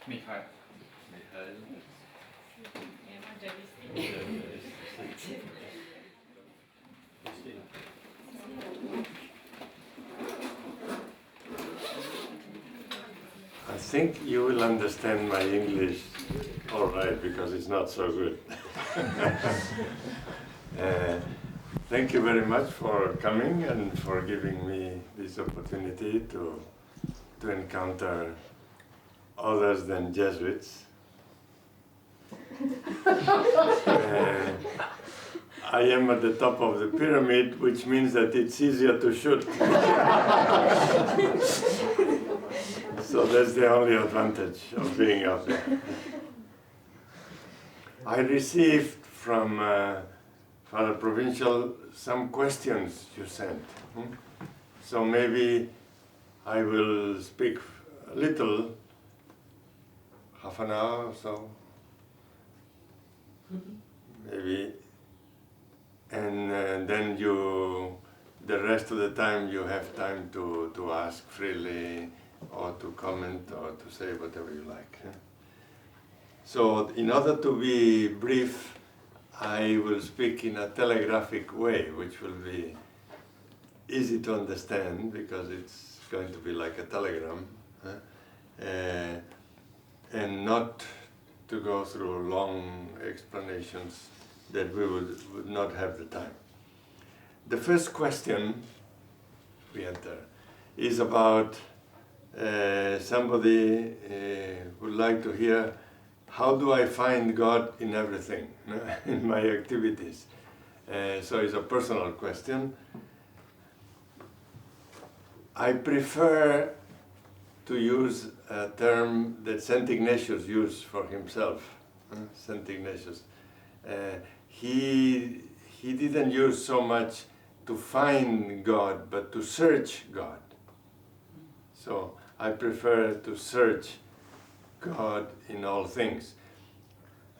Michael. I think you will understand my English all right because it's not so good. Thank you very much for coming and for giving me this opportunity to encounter others than Jesuits. I am at the top of the pyramid, which means that it's easier to shoot. So that's the only advantage of being up there. I received from Father Provincial some questions you sent. So maybe I will speak a little, half an hour or so, maybe, and then the rest of the time you have time to ask freely or to comment or to say whatever you like. So in order to be brief, I will speak in a telegraphic way, which will be easy to understand because it's going to be like a telegram, and not to go through long explanations that we would not have the time. The first question we enter is about somebody would like to hear, how do I find God in everything, in my activities? So it's a personal question. I prefer to use a term that Saint Ignatius used for himself. Saint Ignatius. He didn't use so much to find God, but to search God. So I prefer to search God in all things.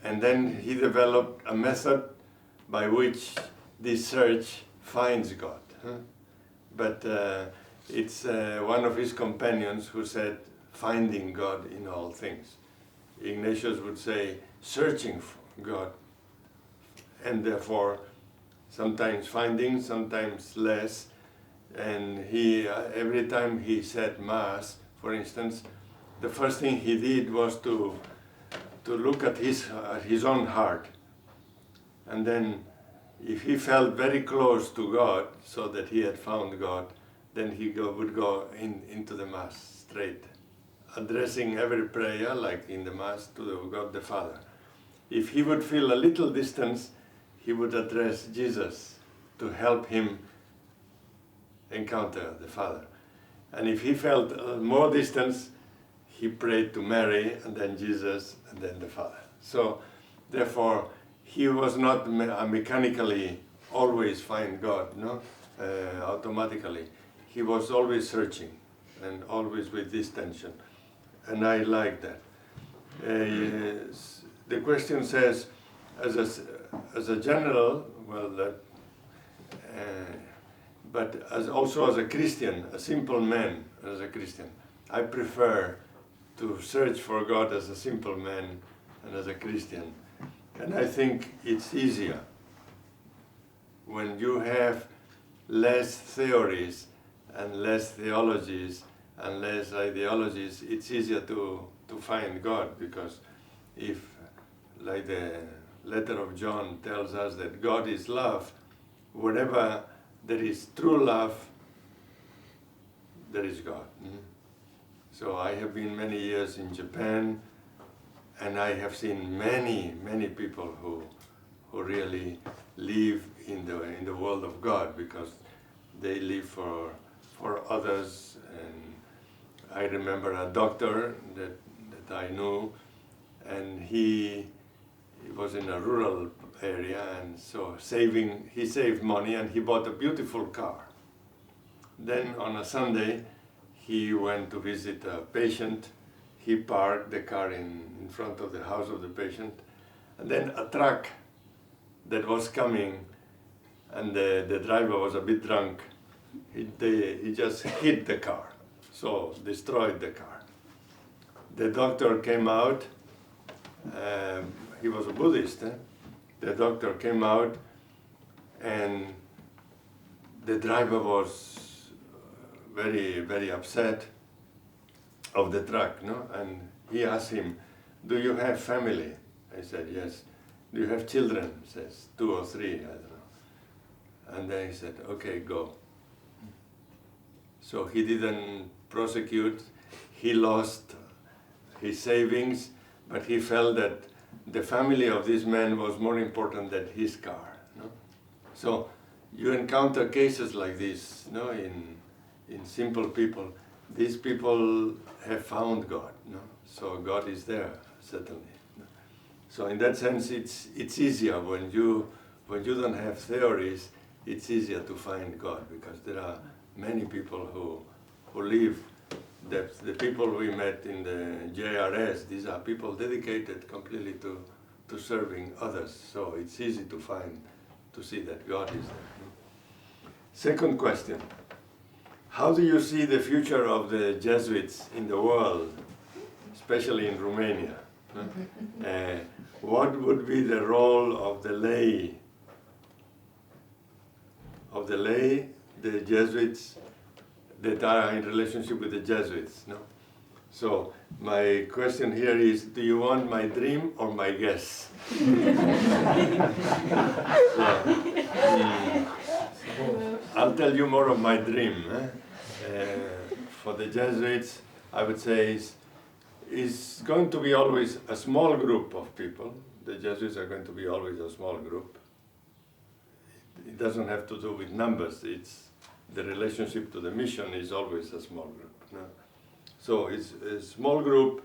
And then he developed a method by which this search finds God. But it's one of his companions who said, finding God in all things. Ignatius would say, searching for God, and therefore sometimes finding, sometimes less. And he, every time he said Mass, for instance, the first thing he did was to look at his own heart. And then if he felt very close to God, so that he had found God, then he would go into the Mass straight, addressing every prayer, like in the Mass, to God the Father. If he would feel a little distance, he would address Jesus to help him encounter the Father. And if he felt more distance, he prayed to Mary, and then Jesus, and then the Father. So, therefore, he was not mechanically always find God, automatically. He was always searching, and always with this tension. And I like that. The question says, as a general, well, but also as a Christian, a simple man, as a Christian, I prefer to search for God as a simple man and as a Christian. And I think it's easier when you have less theories and less theologies and less ideologies. It's easier to find God, because if, like the letter of John tells us that God is love, wherever there is true love, there is God. So I have been many years in Japan, and I have seen many, many people who really live in the world of God, because they live for others. And I remember a doctor that I knew, and he was in a rural area, and so he saved money, and he bought a beautiful car. Then on a Sunday, he went to visit a patient. He parked the car in front of the house of the patient, and then a truck that was coming, and the driver was a bit drunk, he just hit the car, so destroyed the car. the doctor came out. He was a Buddhist. The doctor came out, and the driver was very, very upset of the truck, no? And he asked him, "Do you have family?" I said, "Yes." "Do you have children?" He says, 2 or 3, I don't know. And then he said, "Okay, go." So he didn't prosecute. He lost his savings, but he felt that the family of this man was more important than his car. No? So you encounter cases like this, no, in simple people. These people have found God, no? So God is there, certainly. No? So in that sense, it's easier when you don't have theories. It's easier to find God, because there are many people who live. The people we met in the JRS, these are people dedicated completely to serving others. So it's easy to see that God is there. Second question. How do you see the future of the Jesuits in the world, especially in Romania? What would be the role of the lay, the Jesuits that are in relationship with the Jesuits? No? So my question here is, do you want my dream or my guess? I'll tell you more of my dream. For the Jesuits, I would say is going to be always a small group of people. The Jesuits are going to be always a small group. It doesn't have to do with numbers. It's the relationship to the mission is always a small group. No? So it's a small group,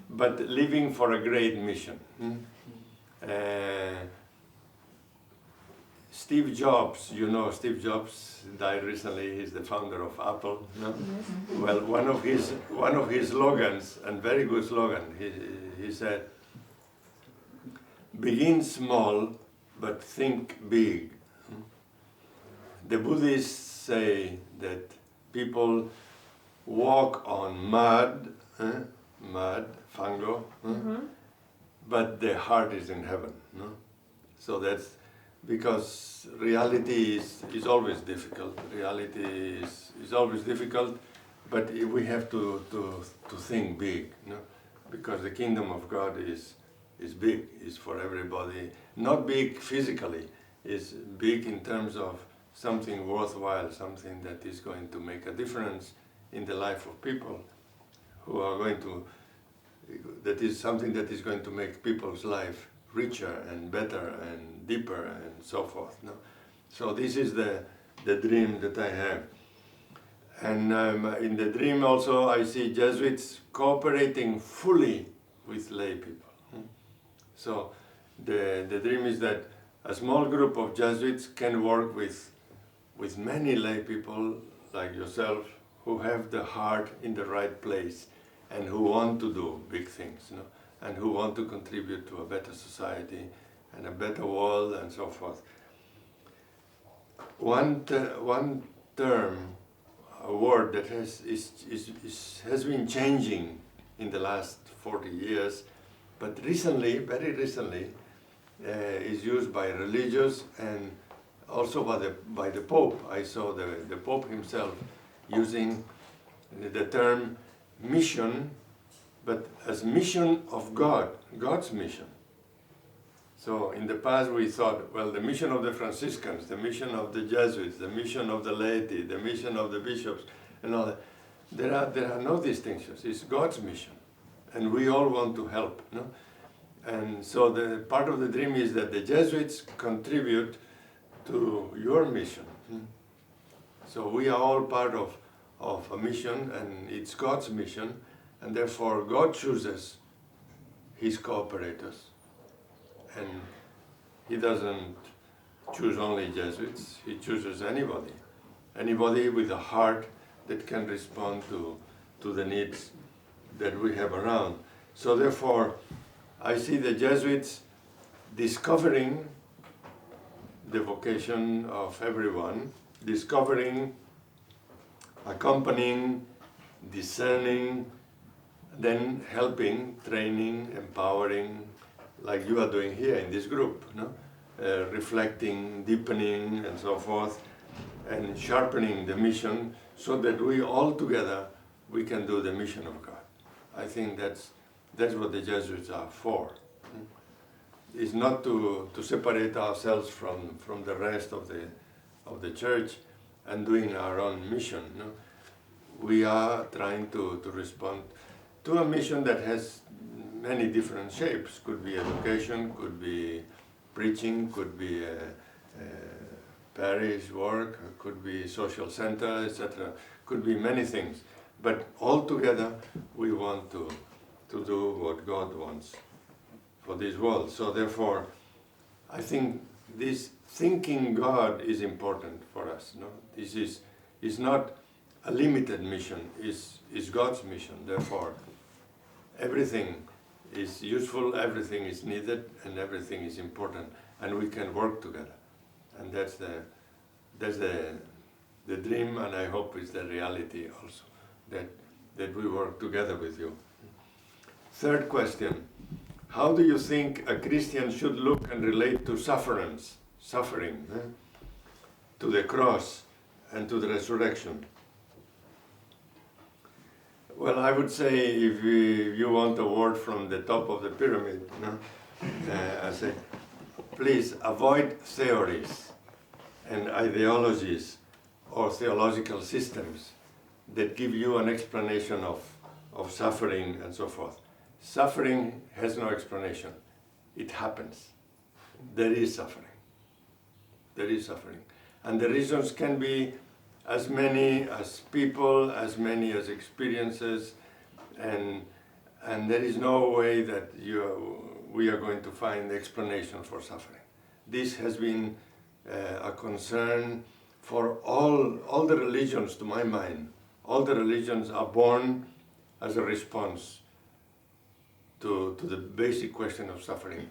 but living for a great mission. Steve Jobs, you know Steve Jobs died recently. He's the founder of Apple. No? Well, one of his slogans, and very good slogan, he said, "Begin small, but think big." The Buddhists say that people walk on mud, fango, but their heart is in heaven. No? So that's because reality is always difficult. Reality is always difficult, but we have to think big, no? Because the kingdom of God is big, is for everybody. Not big physically, is big in terms of something worthwhile, something that is going to make a difference in the life of people who are going to, that is something that is going to make people's life richer and better and deeper and so forth. No? So this is the dream that I have. And in the dream also I see Jesuits cooperating fully with lay people. So the dream is that a small group of Jesuits can work with many lay people like yourself who have the heart in the right place and who want to do big things, you know, and who want to contribute to a better society and a better world and so forth. One term, a word that has been changing in the last 40 years, but recently, very recently, is used by religious and also by the Pope. I saw the Pope himself using the term mission, but as mission of God, God's mission. So in the past we thought, well, the mission of the Franciscans, the mission of the Jesuits, the mission of the laity, the mission of the bishops, and all that. There are no distinctions. It's God's mission, and we all want to help. No? And so the part of the dream is that the Jesuits contribute to your mission. So we are all part of a mission, and it's God's mission, and therefore God chooses His cooperators. And He doesn't choose only Jesuits, He chooses anybody with a heart that can respond to the needs that we have around. So therefore, I see the Jesuits discovering the vocation of everyone, discovering, accompanying, discerning then helping, training, empowering, like you are doing here in this group, no? Reflecting, deepening, and so forth, and sharpening the mission so that we all together, we can do the mission of God. I think that's what the Jesuits are for. It's not to separate ourselves from the rest of the church and doing our own mission. No? We are trying to respond to a mission that has many different shapes. Could be education, could be preaching, could be parish work, could be social center, etc. Could be many things. But all together, we want to do what God wants for this world. So therefore, I think this thinking God is important for us. No? This is not a limited mission, is God's mission. Therefore, everything is useful, everything is needed, and everything is important, and we can work together. And that's the dream, and I hope it's the reality also, that we work together with you. Third question, how do you think a Christian should look and relate to suffering, to the cross and to the resurrection? Well, I would say if you want a word from the top of the pyramid, I say, please avoid theories and ideologies or theological systems that give you an explanation of suffering and so forth. Suffering has no explanation. It happens. There is suffering. There is suffering. And the reasons can be as many as people, as many as experiences, and there is no way that we are going to find the explanation for suffering. This has been a concern for all the religions, to my mind. All the religions are born as a response to the basic question of suffering.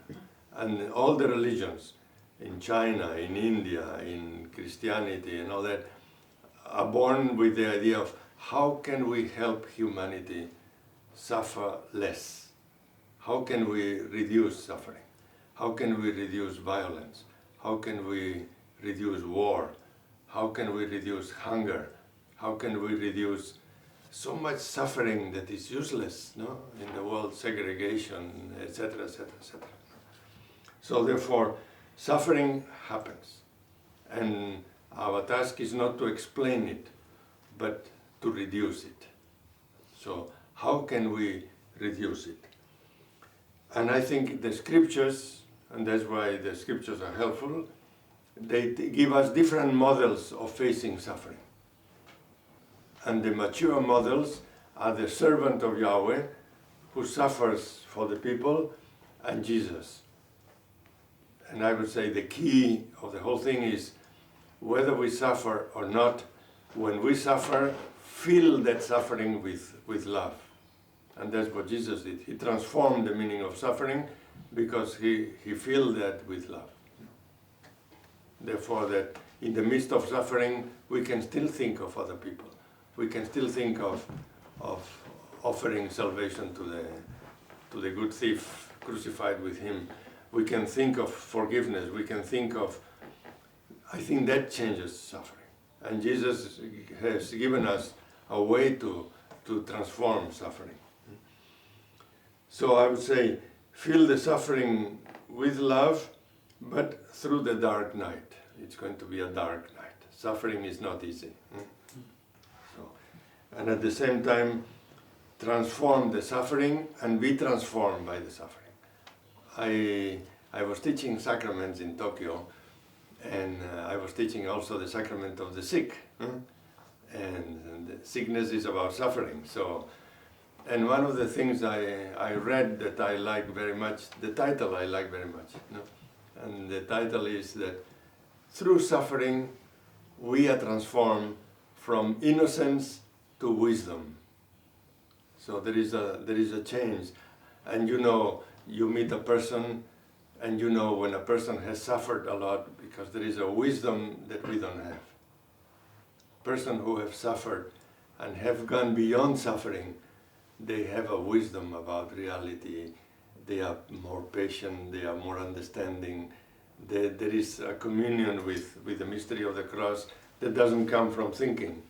And all the religions, in China, in India, in Christianity and all that, are born with the idea of how can we help humanity suffer less? How can we reduce suffering? How can we reduce violence? How can we reduce war? How can we reduce hunger? How can we reduce so much suffering that is useless, no? In the world, segregation, etc., etc., etc. So therefore, suffering happens, and our task is not to explain it, but to reduce it. So how can we reduce it? And I think the scriptures, and that's why the scriptures are helpful, they give us different models of facing suffering. And the mature models are the servant of Yahweh who suffers for the people, and Jesus. And I would say the key of the whole thing is whether we suffer or not, when we suffer, fill that suffering with love. And that's what Jesus did. He transformed the meaning of suffering because he filled that with love. Therefore, that in the midst of suffering, we can still think of other people. We can still think of offering salvation to the good thief crucified with him. We can think of forgiveness. We can think of, I think that changes suffering. And Jesus has given us a way to transform suffering. So I would say, fill the suffering with love, but through the dark night. It's going to be a dark night. Suffering is not easy. And at the same time, transform the suffering and be transformed by the suffering. I was teaching sacraments in Tokyo, and I was teaching also the sacrament of the sick. And the sickness is about suffering. So, and one of the things I read that I like very much, the title I like very much, and the title is that through suffering we are transformed from innocence to wisdom. So there is a change, and you meet a person, and you know when a person has suffered a lot, because there is a wisdom that we don't have. Person who have suffered and have gone beyond suffering, they have a wisdom about reality, they are more patient, they are more understanding. There is a communion with the mystery of the cross that doesn't come from thinking.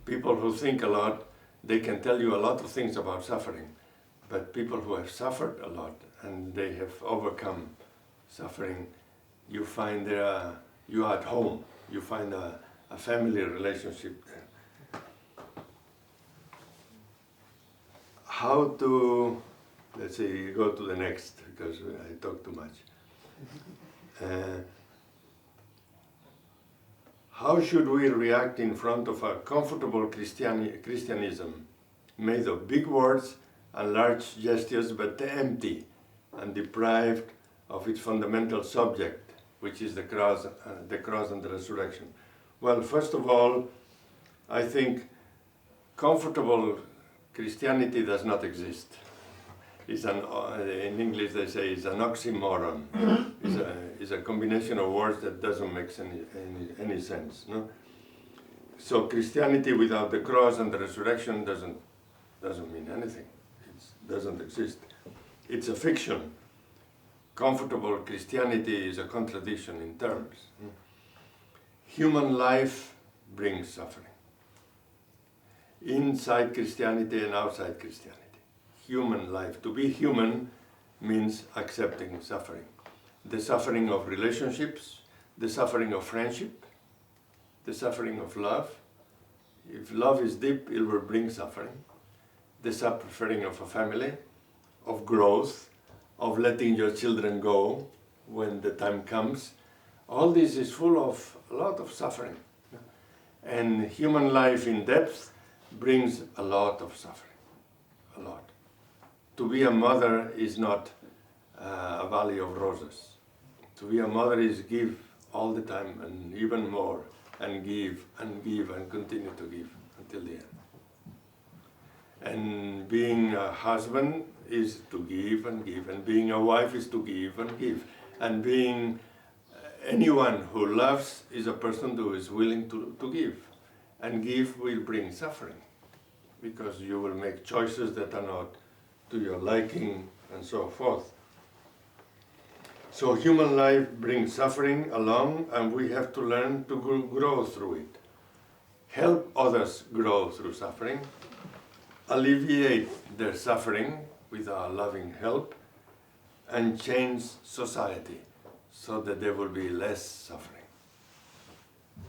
People who think a lot, they can tell you a lot of things about suffering, but people who have suffered a lot and they have overcome suffering, you find you are at home, you find a family relationship there. How to, let's say, go to the next, because I talk too much. How should we react in front of a comfortable Christianism made of big words and large gestures but empty and deprived of its fundamental subject, which is the cross and the resurrection? Well, first of all, I think comfortable Christianity does not exist. It's in English they say it's an oxymoron. It's a combination of words that doesn't make any sense. No? So Christianity without the cross and the resurrection doesn't mean anything. It doesn't exist. It's a fiction. Comfortable Christianity is a contradiction in terms. Human life brings suffering. Inside Christianity and outside Christianity. Human life. To be human means accepting suffering. The suffering of relationships, the suffering of friendship, the suffering of love. If love is deep, it will bring suffering. The suffering of a family, of growth, of letting your children go when the time comes. All this is full of a lot of suffering. And human life in depth brings a lot of suffering, a lot. To be a mother is not a valley of roses. To be a mother is give all the time and even more, and give and give and continue to give until the end. And being a husband is to give, and being a wife is to give and give. And being anyone who loves is a person who is willing to give. And give will bring suffering, because you will make choices that are not to your liking and so forth. So human life brings suffering along, and we have to learn to grow through it. Help others grow through suffering, alleviate their suffering with our loving help, and change society so that there will be less suffering.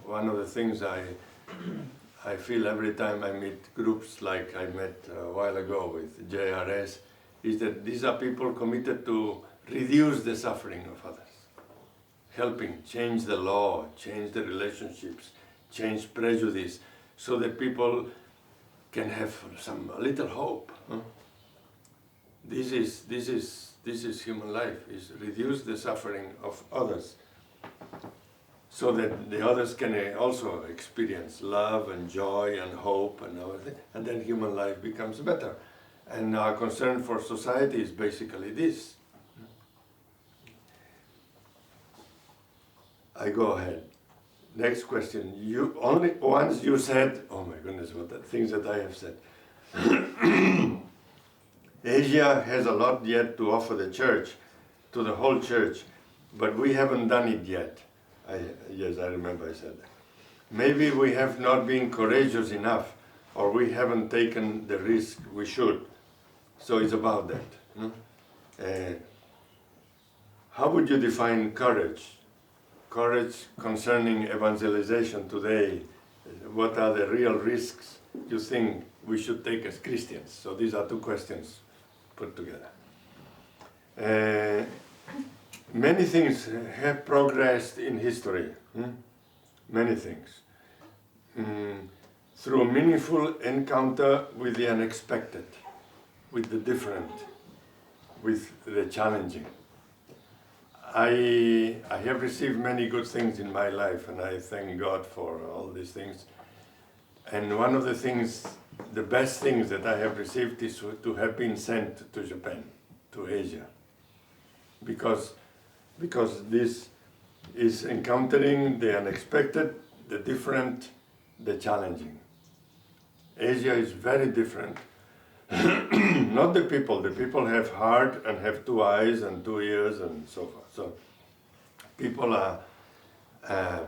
One of the things I feel every time I meet groups like I met a while ago with JRS is that these are people committed to reduce the suffering of others, helping change the law, change the relationships, change prejudice, so that people can have a little hope. Huh? This is human life, is reduce the suffering of others, so that the others can also experience love and joy and hope and everything, and then human life becomes better. And our concern for society is basically this. I go ahead. Next question. You only once you said, oh my goodness, what the things that I have said. Asia has a lot yet to offer the church, to the whole church, but we haven't done it yet. Yes, I remember I said that. Maybe we have not been courageous enough, or we haven't taken the risk we should. So it's about that. How would you define courage? Courage concerning evangelization today. What are the real risks you think we should take as Christians? So these are two questions put together. Many things have progressed in history. Many things. Through a meaningful encounter with the unexpected, with the different, with the challenging. I have received many good things in my life, and I thank God for all these things. And one of the things, the best things that I have received is to have been sent to Japan, to Asia. Because this is encountering the unexpected, the different, the challenging. Asia is very different Not the people. The people have heart and have two eyes and two ears and so forth. So people are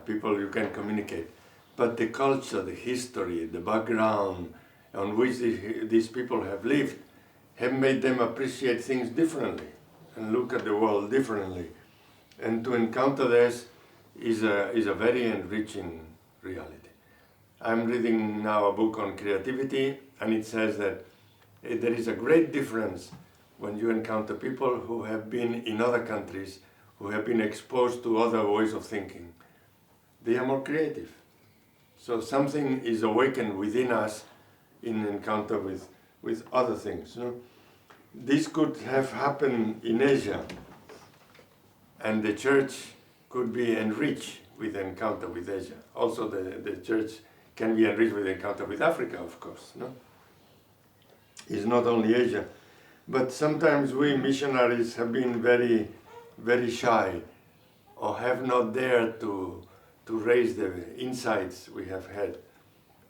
people you can communicate. But the culture, the history, the background on which these people have lived have made them appreciate things differently and look at the world differently. And to encounter this is a very enriching reality. I'm reading now a book on creativity, and it says that there is a great difference when you encounter people who have been in other countries, who have been exposed to other ways of thinking. They are more creative. So something is awakened within us in encounter with other things. You know? This could have happened in Asia, and the church could be enriched with encounter with Asia. Also the church can be enriched with encounter with Africa, of course. No? It's not only Asia. But sometimes we missionaries have been very, very shy, or have not dared to raise the insights we have had,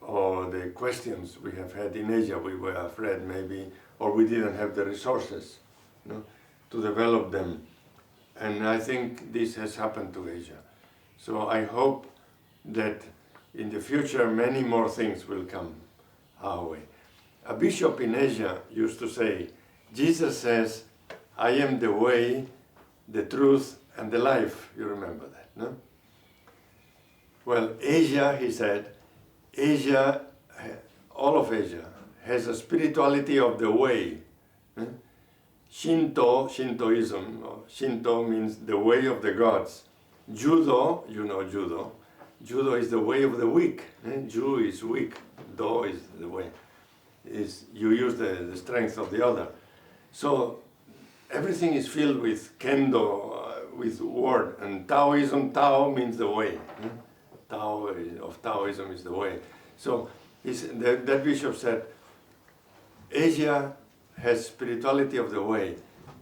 or the questions we have had in Asia. We were afraid maybe, or we didn't have the resources, you know, to develop them. And I think this has happened to Asia. So I hope that in the future many more things will come our way. A bishop in Asia used to say, Jesus says, I am the way, the truth, and the life. You remember that, no? Well, Asia, he said, Asia, all of Asia, has a spirituality of the way. Shintoism, Shinto means the way of the gods. Judo, you know judo. Judo is the way of the weak. Ju is weak, do is the way. You use the strength of the other. So everything is filled with kendo, with word. And Taoism, Tao means the way. Tao of Taoism is the way. So that bishop said, Asia has spirituality of the way,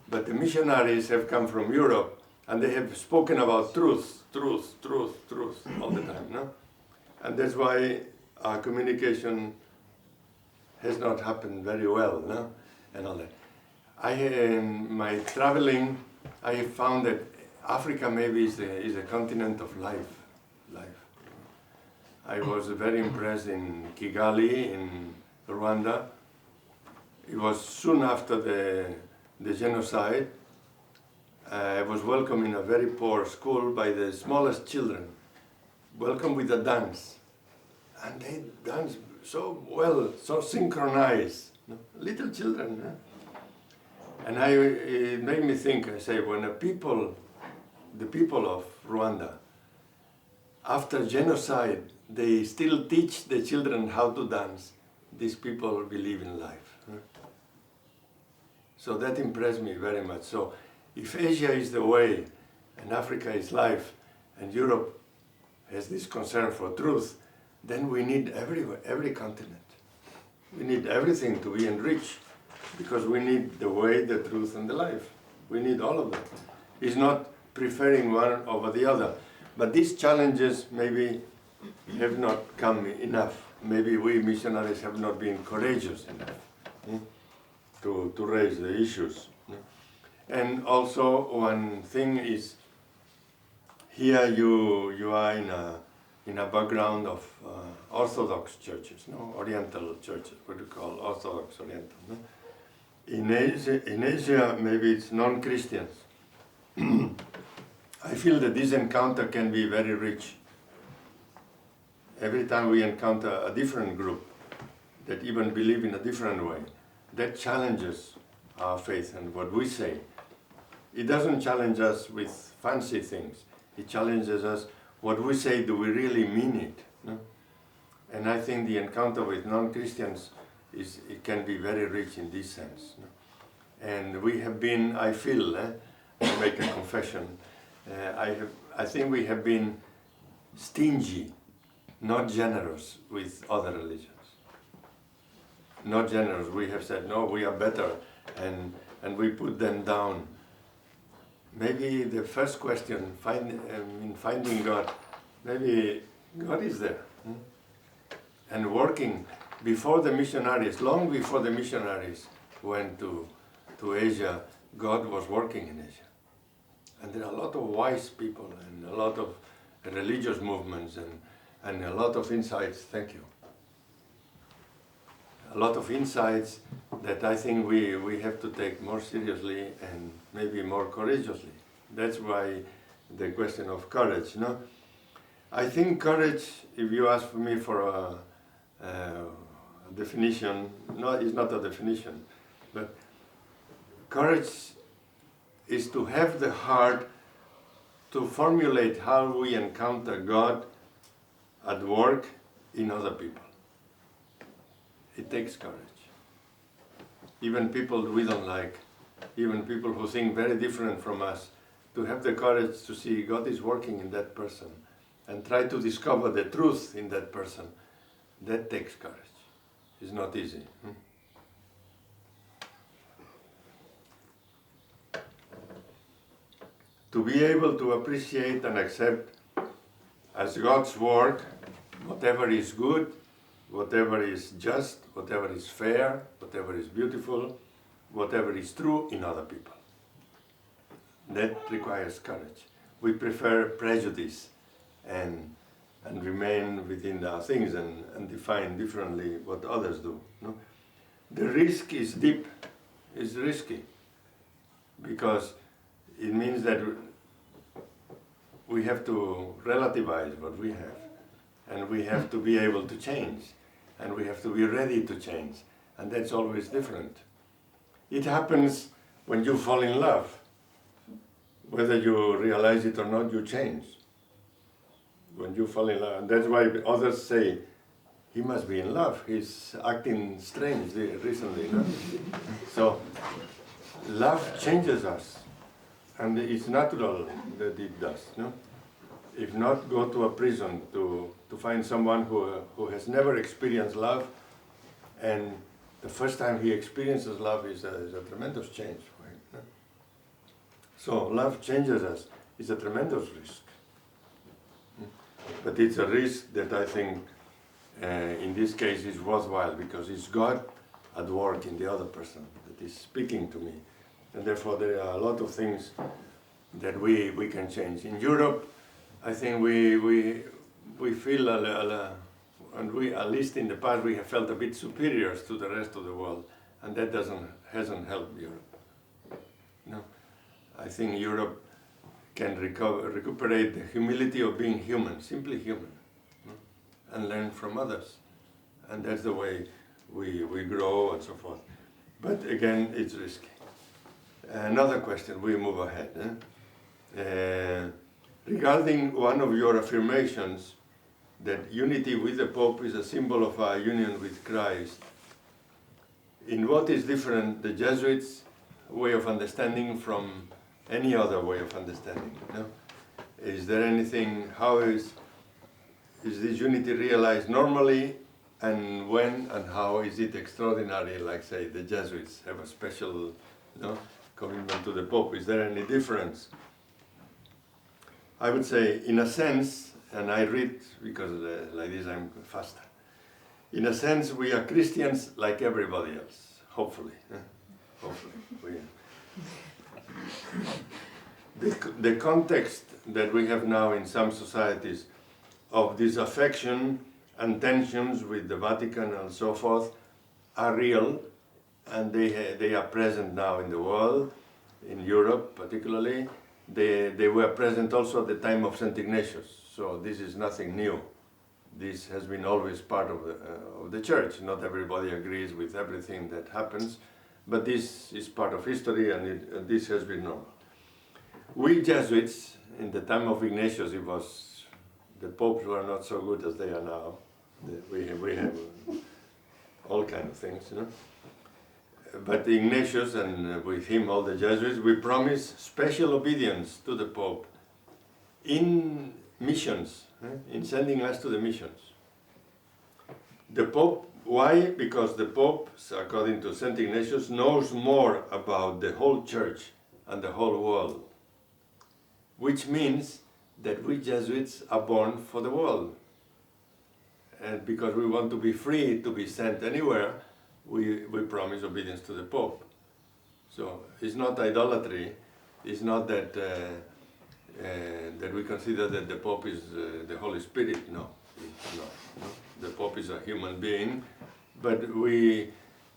but the missionaries have come from Europe and they have spoken about truth all the time, no? And that's why our communication has not happened very well, no? And all that. In my traveling, I have found that Africa maybe is a continent of life. I was very impressed in Kigali, in Rwanda. It was soon after the genocide. I was welcomed in a very poor school by the smallest children, welcomed with a dance. And they danced so well, so synchronized, you know? Little children. And it made me think, I say, when the people of Rwanda, after genocide, they still teach the children how to dance, these people believe in life. So that impressed me very much. So if Asia is the way, and Africa is life, and Europe has this concern for truth, then we need every continent. We need everything to be enriched, because we need the way, the truth, and the life. We need all of that. It's not preferring one over the other. But these challenges maybe have not come enough. Maybe we missionaries have not been courageous enough to raise the issues. And also one thing is, here you are in a background of Orthodox churches, no? Oriental churches, what you call Orthodox Oriental. No? In Asia, maybe it's non-Christians. I feel that this encounter can be very rich. Every time we encounter a different group that even believe in a different way, that challenges our faith and what we say. It doesn't challenge us with fancy things. It challenges us, what we say, do we really mean it? No? And I think the encounter with non-Christians it can be very rich in this sense. No? And we have been, I feel, to make a confession, I think we have been stingy, not generous with other religions. Not generous. We have said, no, we are better, and we put them down. Maybe the first question, in finding God, maybe God is there. And working before the missionaries, long before the missionaries went to Asia, God was working in Asia. And there are a lot of wise people and a lot of religious movements and a lot of insights, thank you. A lot of insights that I think we have to take more seriously and maybe more courageously. That's why the question of courage, no? I think courage, if you ask me for a definition, no, it's not a definition, but courage is to have the heart to formulate how we encounter God at work in other people. It takes courage. Even people we don't like, even people who think very different from us, to have the courage to see God is working in that person and try to discover the truth in that person, that takes courage. It's not easy. To be able to appreciate and accept as God's work whatever is good, whatever is just, whatever is fair, whatever is beautiful, whatever is true in other people. That requires courage. We prefer prejudice and remain within our things and define differently what others do. No? The risk is deep, it's risky, because it means that we have to relativize what we have, and we have to be able to change, and we have to be ready to change, and that's always different. It happens when you fall in love. Whether you realize it or not, you change. When you fall in love, and that's why others say, he must be in love, he's acting strange recently. No? So, love changes us, and it's natural that it does. No? If not, go to a prison to find someone who has never experienced love, and the first time he experiences love is a tremendous change for him. No? So love changes us. It's a tremendous risk. But it's a risk that I think in this case is worthwhile, because it's God at work in the other person that is speaking to me. And therefore there are a lot of things that we can change. In Europe, I think we feel, and we, at least in the past, we have felt a bit superior to the rest of the world, and that hasn't helped Europe. No, I think Europe can recuperate the humility of being human, simply human, no? And learn from others, and that's the way we grow and so forth. But again, it's risky. Another question, we move ahead. Regarding one of your affirmations, that unity with the Pope is a symbol of our union with Christ, in what is different the Jesuits' way of understanding from any other way of understanding? No? Is there anything, how is this unity realized normally, and when and how is it extraordinary, like say the Jesuits have a special commitment to the Pope? Is there any difference? I would say, in a sense, and I read because like this I'm faster. In a sense, we are Christians like everybody else, hopefully. Hopefully. The context that we have now in some societies of disaffection and tensions with the Vatican and so forth are real, and they are present now in the world, in Europe particularly. They were present also at the time of St. Ignatius, so this is nothing new. This has been always part of the Church. Not everybody agrees with everything that happens, but this is part of history, and this has been normal. We Jesuits, in the time of Ignatius, the popes were not so good as they are now. We have all kinds of things, But Ignatius, and with him all the Jesuits, we promise special obedience to the Pope in missions, in sending us to the missions. The Pope, why? Because the Pope, according to St. Ignatius, knows more about the whole Church and the whole world, which means that we Jesuits are born for the world. and because we want to be free to be sent anywhere, we promise obedience to the Pope. So it's not idolatry. It's not that that we consider that the Pope is the Holy Spirit. No, no. The Pope is a human being, but we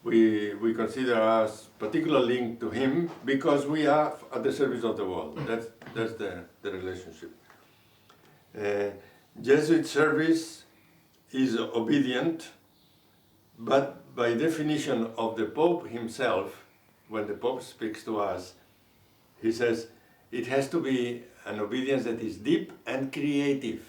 consider us particularly linked to him because we are at the service of the world. That's the relationship. Jesuit service is obedient, but by definition of the Pope himself, when the Pope speaks to us, he says it has to be an obedience that is deep and creative.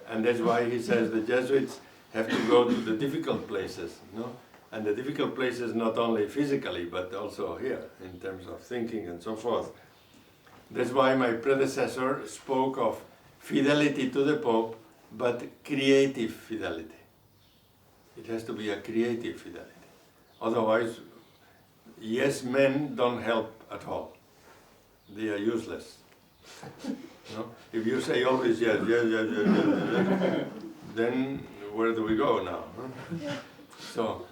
And that's why he says the Jesuits have to go to the difficult places, no? And the difficult places not only physically, but also here, in terms of thinking and so forth. That's why my predecessor spoke of fidelity to the Pope, but creative fidelity. It has to be a creative fidelity. Otherwise, yes men don't help at all. They are useless. No? If you say always yes, then where do we go now? Huh? So,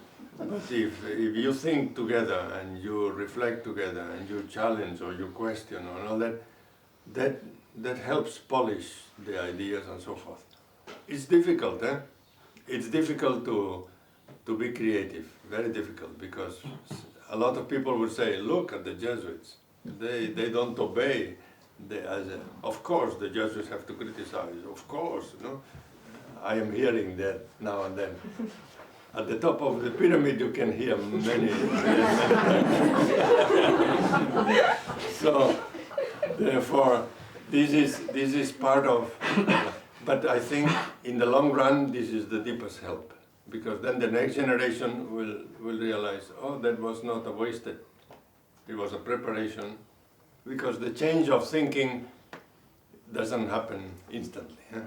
if you think together and you reflect together and you challenge or you question or all that helps polish the ideas and so forth. It's difficult, eh? It's difficult to be creative, very difficult, because a lot of people would say, look at the Jesuits, they don't obey. Of course the Jesuits have to criticize, of course, no? I am hearing that now and then. At the top of the pyramid you can hear many. So, therefore, this is part of, but I think in the long run this is the deepest help, because then the next generation will realize, oh, that was not a wasted, it was a preparation, because the change of thinking doesn't happen instantly. Huh?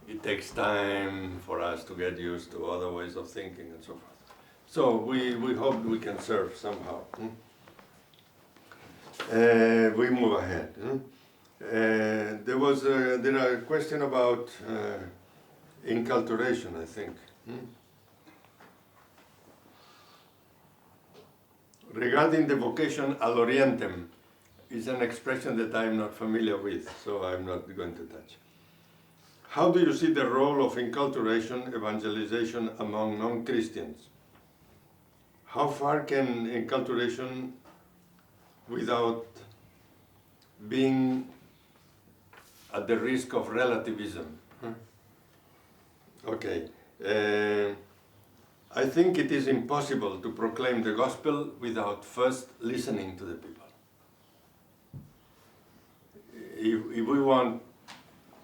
It takes time for us to get used to other ways of thinking and so forth. So we hope we can serve somehow. We move ahead. There are a question about inculturation, I think. Regarding the vocation al orientem, is an expression that I'm not familiar with, so I'm not going to touch. How do you see the role of inculturation, evangelization among non-Christians? How far can inculturation, without being at the risk of relativism? Okay. I think it is impossible to proclaim the gospel without first listening to the people. If we want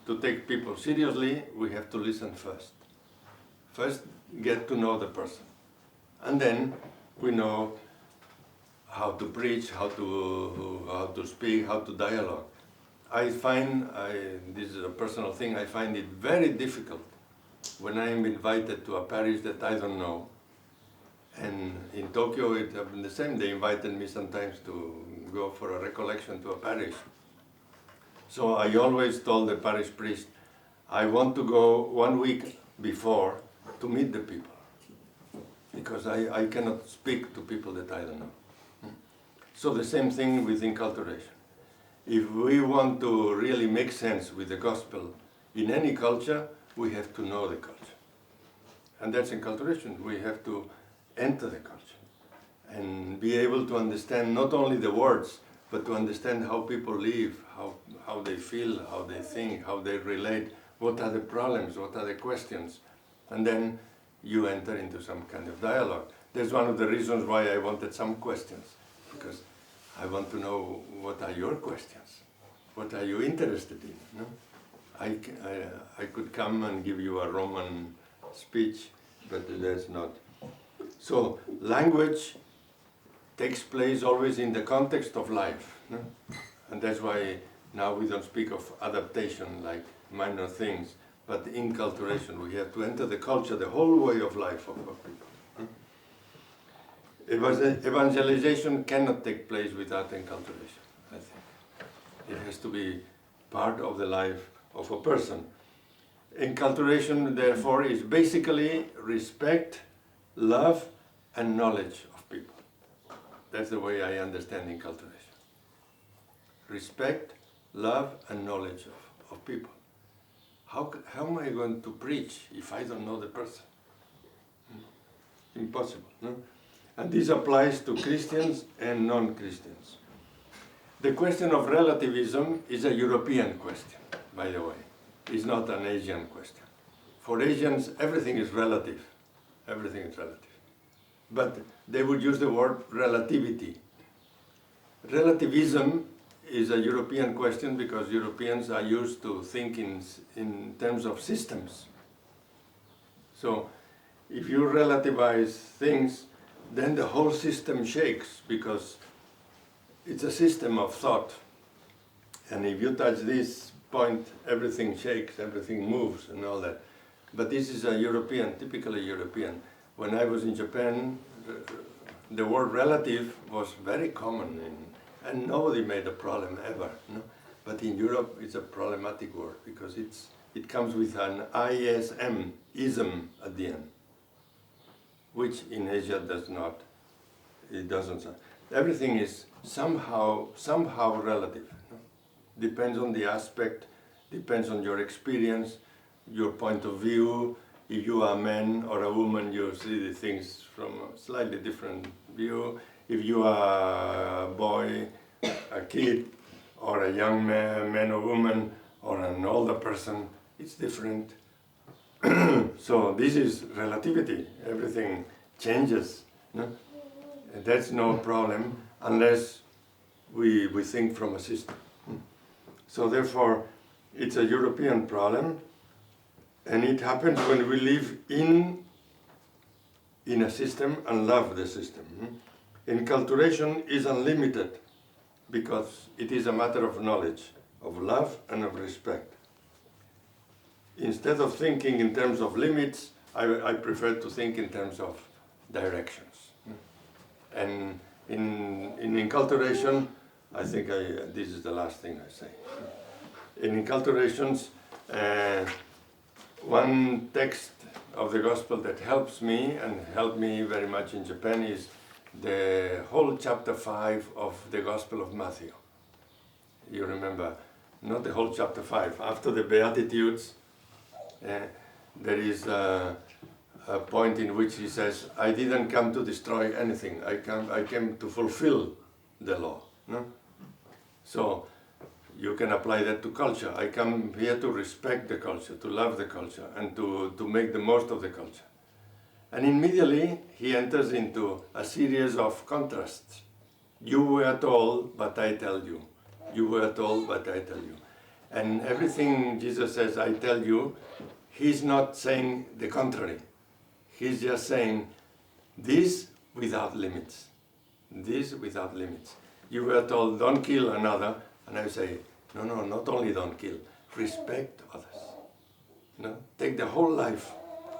to take people seriously, we have to listen first. First, get to know the person. And then we know how to preach, how to speak, how to dialogue. I find, this is a personal thing, I find it very difficult when I am invited to a parish that I don't know. And in Tokyo it happened the same. They invited me sometimes to go for a recollection to a parish. So I always told the parish priest, I want to go 1 week before to meet the people, because I cannot speak to people that I don't know. So the same thing with inculturation. If we want to really make sense with the gospel in any culture, we have to know the culture. And that's inculturation. We have to enter the culture and be able to understand not only the words, but to understand how people live, how they feel, how they think, how they relate, what are the problems, what are the questions. And then you enter into some kind of dialogue. That's one of the reasons why I wanted some questions, because I want to know what are your questions, what are you interested in. No? I could come and give you a Roman speech, but that's not. So language takes place always in the context of life. No? And that's why now we don't speak of adaptation like minor things, but inculturation. We have to enter the culture, the whole way of life of people. Evangelization cannot take place without inculturation, I think. It has to be part of the life of a person. Enculturation, therefore, is basically respect, love, and knowledge of people. That's the way I understand enculturation. Respect, love, and knowledge of people. How am I going to preach if I don't know the person? Impossible, no? And this applies to Christians and non-Christians. The question of relativism is a European question, by the way. It's not an Asian question. For Asians, everything is relative. Everything is relative. But they would use the word relativity. Relativism is a European question because Europeans are used to think in terms of systems. So if you relativize things, then the whole system shakes because it's a system of thought. And if you touch this point, everything shakes, everything moves and all that. But this is a European, typically European. When I was in Japan, the word relative was very common and nobody made a problem ever. No? But in Europe, it's a problematic word because it comes with an ISM, ism at the end, which in Asia does not. It doesn't. Everything is somehow relative. No? Depends on the aspect, depends on your experience, your point of view. If you are a man or a woman, you see the things from a slightly different view. If you are a boy, a kid, or a young man or woman, or an older person, it's different. So this is relativity. Everything changes. No? And that's no problem unless we think from a system. So therefore, it's a European problem. And it happens when we live in a system and love the system. Enculturation is unlimited because it is a matter of knowledge, of love and of respect. Instead of thinking in terms of limits, I prefer to think in terms of directions. And in enculturation, I think this is the last thing I say. In enculturations, one text of the Gospel that helps me and helped me very much in Japan is the whole chapter 5 of the Gospel of Matthew. You remember, not the whole chapter 5. After the Beatitudes, there is a point in which he says, I didn't come to destroy anything. I came to fulfill the law. No? So, you can apply that to culture. I come here to respect the culture, to love the culture, and to make the most of the culture. And immediately he enters into a series of contrasts. You were told, but I tell you. You were told, but I tell you. And everything Jesus says, I tell you, he's not saying the contrary. He's just saying this without limits. This without limits. You were told, don't kill another. And I say, no, not only don't kill, respect others. No? Take the whole life,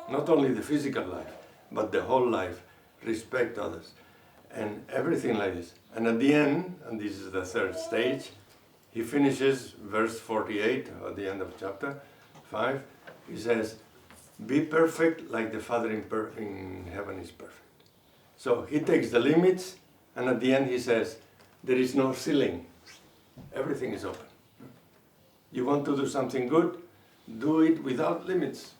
not only the physical life, but the whole life, respect others. And everything like this. And at the end, and this is the third stage, he finishes verse 48 at the end of chapter 5. He says, be perfect like the Father in heaven is perfect. So he takes the limits, and at the end he says, there is no ceiling. Everything is open. You want to do something good? Do it without limits.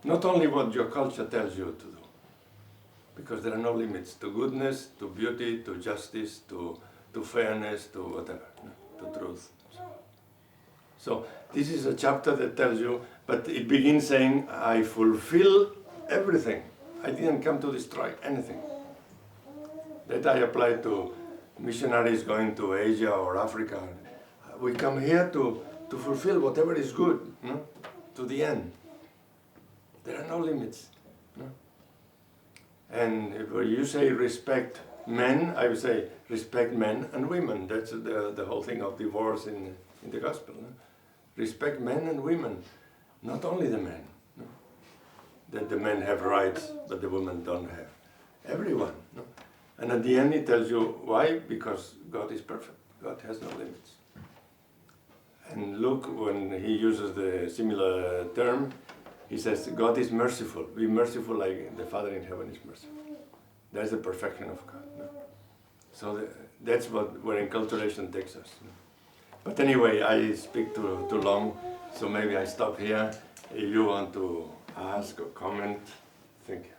Not only what your culture tells you to do, because there are no limits to goodness, to beauty, to justice, to fairness, to whatever, to truth. So this is a chapter that tells you, but it begins saying, I fulfill everything. I didn't come to destroy anything. That I apply to missionaries going to Asia or Africa. We come here to fulfill whatever is good, no? To the end. There are no limits. No? And if you say respect men, I would say respect men and women. That's the whole thing of divorce in the gospel. No? Respect men and women, not only the men. No? That the men have rights, but the women don't have. Everyone. No? And at the end it tells you why? Because God is perfect. God has no limits. And Luke, when he uses the similar term, he says, God is merciful. Be merciful like the Father in heaven is merciful. That's the perfection of God. No? So that's where enculturation takes us. No? But anyway, I speak too long, so maybe I stop here. If you want to ask or comment, thank you.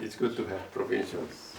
It's good to have provincials.